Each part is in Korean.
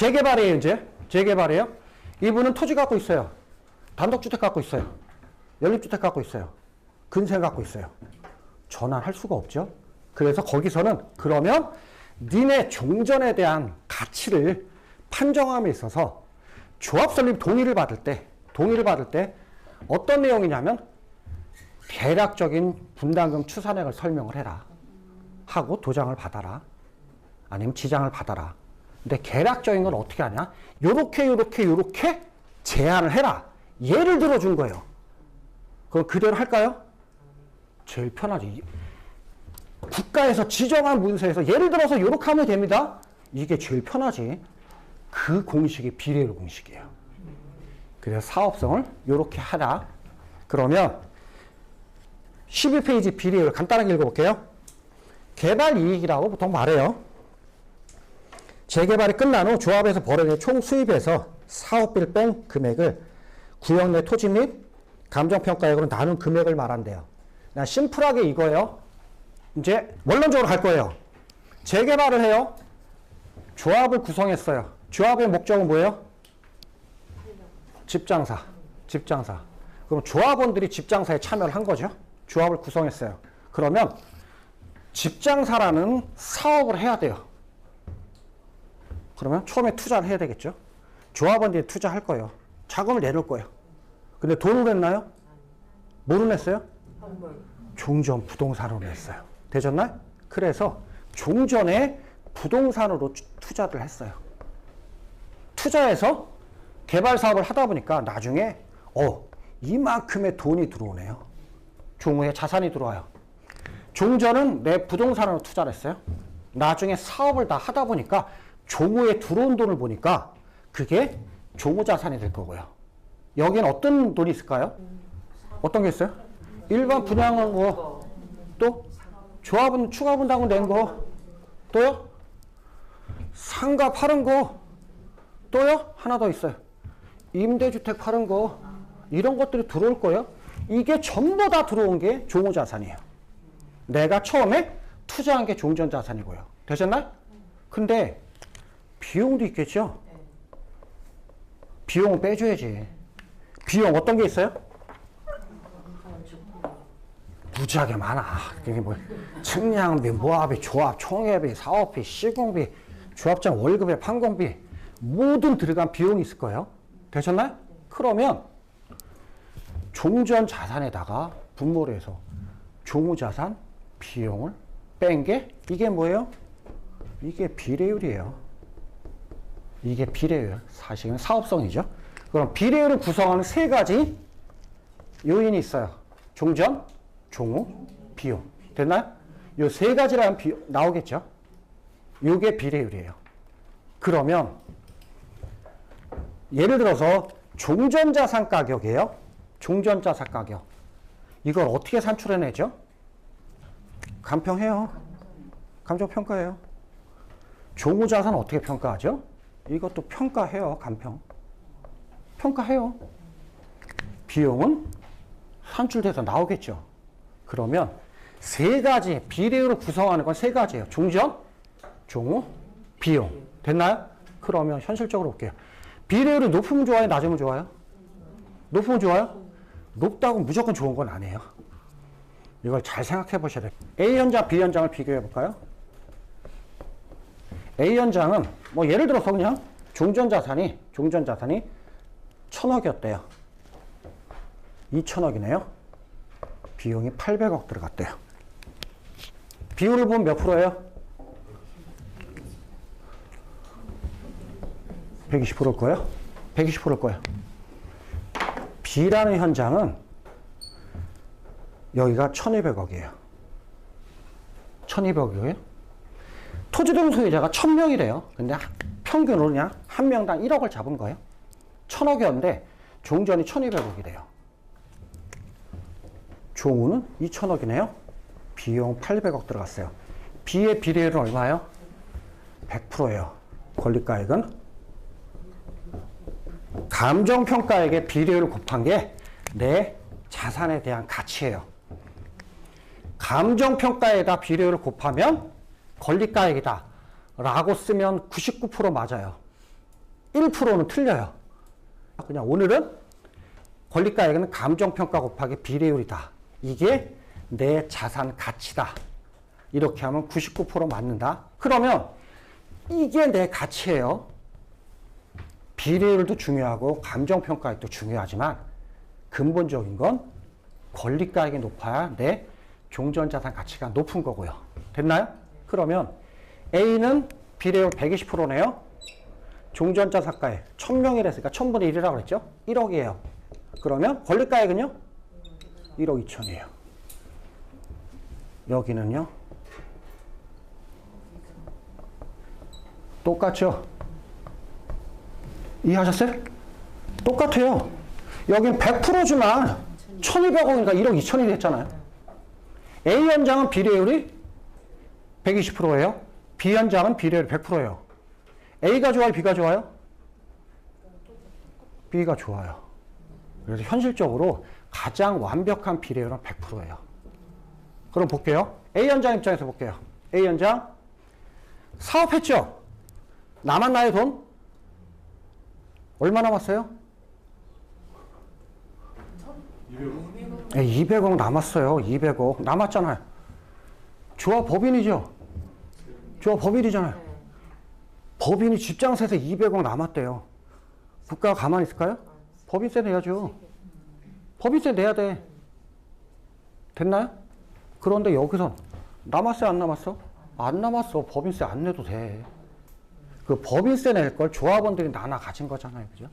재개발이에요, 이제. 재개발이에요. 이분은 토지 갖고 있어요. 단독주택 갖고 있어요. 연립주택 갖고 있어요. 근생 갖고 있어요. 전환할 수가 없죠. 그래서 거기서는 그러면 니네 종전에 대한 가치를 판정함에 있어서 조합 설립 동의를 받을 때 어떤 내용이냐면 대략적인 분담금 추산액을 설명을 해라 하고 도장을 받아라 아니면 지장을 받아라. 근데 계략적인 건 어떻게 하냐? 요렇게 제안을 해라. 예를 들어준 거예요. 그럼 그대로 할까요? 제일 편하지. 국가에서 지정한 문서에서 예를 들어서 요렇게 하면 됩니다. 이게 제일 편하지. 그 공식이 비례율 공식이에요. 그래서 사업성을 요렇게 하라. 그러면 12페이지 비례율 간단하게 읽어볼게요. 개발 이익이라고 보통 말해요. 재개발이 끝난 후 조합에서 벌어진 총 수입에서 사업비를 뺀 금액을 구역 내 토지 및 감정평가액으로 나눈 금액을 말한대요. 그냥 심플하게 이거예요. 이제 원론적으로 갈 거예요. 재개발을 해요. 조합을 구성했어요. 조합의 목적은 뭐예요? 집장사. 그럼 조합원들이 집장사에 참여를 한 거죠. 조합을 구성했어요. 그러면 집장사라는 사업을 해야 돼요. 그러면 처음에 투자를 해야 되겠죠. 조합원들이 투자할 거예요. 자금을 내놓을 거예요. 근데 돈으로 냈나요? 뭐로 냈어요? 종전 부동산으로 냈어요. 되셨나요? 그래서 종전에 부동산으로 투자를 했어요. 투자해서 개발 사업을 하다 보니까 나중에 이만큼의 돈이 들어오네요. 종후에 자산이 들어와요. 종전은 내 부동산으로 투자를 했어요. 나중에 사업을 다 하다 보니까 종후에 들어온 돈을 보니까 그게 종후 자산이 될 거고요. 여기엔 어떤 돈이 있을까요? 어떤 게 있어요? 일반 분양한 거, 또 조합은 추가 분담금 낸 거, 또요? 상가 파는 거, 또요? 하나 더 있어요. 임대주택 파는 거, 이런 것들이 들어올 거예요. 이게 전부 다 들어온 게 종후 자산이에요. 내가 처음에 투자한 게 종전 자산이고요. 되셨나요? 근데 비용도 있겠죠? 비용은 빼줘야지. 비용 어떤 게 있어요? 무지하게 많아. 그게 뭐 측량비, 모압비, 조합, 총회비, 사업비, 시공비, 조합장 월급에 판공비 모든 들어간 비용이 있을 거예요. 되셨나요? 그러면 종전 자산에다가 분모를 해서 종후 자산 비용을 뺀 게 이게 뭐예요? 이게 비례율이에요. 이게 비례율. 사실은 사업성이죠. 그럼 비례율을 구성하는 세 가지 요인이 있어요. 종전, 종후, 비용. 됐나요? 요 세 가지라는 나오겠죠? 요게 비례율이에요. 그러면 예를 들어서 종전자산 가격이에요. 종전자산 가격. 이걸 어떻게 산출해내죠? 감평해요. 감정평가해요. 종후자산 어떻게 평가하죠? 이것도 평가해요. 감평. 평가해요. 비용은 산출돼서 나오겠죠. 그러면 세 가지 비례율을 구성하는 건 세 가지예요. 종전, 종후, 비용. 됐나요? 그러면 현실적으로 볼게요. 비례율이 높으면 좋아요? 낮으면 좋아요? 높으면 좋아요? 높다고 무조건 좋은 건 아니에요. 이걸 잘 생각해 보셔야 돼요. A 현장, B 현장을 비교해 볼까요? A 현장은 뭐 예를 들어서 그냥 종전 자산이 1,000억이었대요. 2,000억이네요. 비용이 800억 들어갔대요. 비율을 보면 몇 프로예요? 120%일 거예요? 120%일 거예요. B라는 현장은 여기가 1,200억이에요. 1,200억이에요? 토지등 소유자가 1,000명이래요. 근데 평균으로 그냥 한 명당 1억을 잡은 거예요. 1,000억이었는데 종전이 1,200억이래요. 종후는 2,000억이네요. 비용 800억 들어갔어요. B의 비례율은 얼마예요? 100%예요. 권리가액은 감정평가액의 비례율을 곱한 게 내 자산에 대한 가치예요. 감정평가에다 비례율을 곱하면 권리가액이다 라고 쓰면 99% 맞아요. 1%는 틀려요. 그냥 오늘은 권리가액은 감정평가 곱하기 비례율이다. 이게 내 자산 가치다. 이렇게 하면 99% 맞는다. 그러면 이게 내 가치예요. 비례율도 중요하고 감정평가액도 중요하지만 근본적인 건 권리가액이 높아야 내 종전자산 가치가 높은 거고요. 됐나요? 그러면 A는 비례율 120%네요. 종전자산가액 1000명이랬으니까 1000분의 1이라고 그랬죠? 1억이에요. 그러면 권리가액은요? 1억 2천이에요. 여기는요? 똑같죠? 이해하셨어요? 똑같아요. 여긴 100%지만 1200억이니까 1억 2천이 됐잖아요. A 현장은 비례율이 120%예요. B 현장은 비례율이 100%예요. A가 좋아요? B가 좋아요? B가 좋아요. 그래서 현실적으로 가장 완벽한 비례율은 100%예요. 그럼 볼게요. A 현장 입장에서 볼게요. A 현장 사업했죠? 남았나요, 돈? 얼마 남았어요? 200억 남았어요. 200억 남았잖아요. 조합 법인이죠? 조합 법인이잖아요. 법인이 집장세에서 200억 남았대요. 국가가 가만히 있을까요? 법인세 내야죠. 법인세 내야 돼. 됐나요? 그런데 여기선 남았어요, 안 남았어? 안 남았어. 법인세 안 내도 돼. 그 법인세 낼 걸 조합원들이 나눠 가진 거잖아요. 그죠?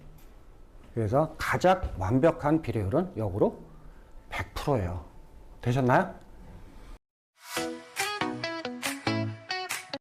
그래서 가장 완벽한 비례율은 역으로 100%예요. 되셨나요?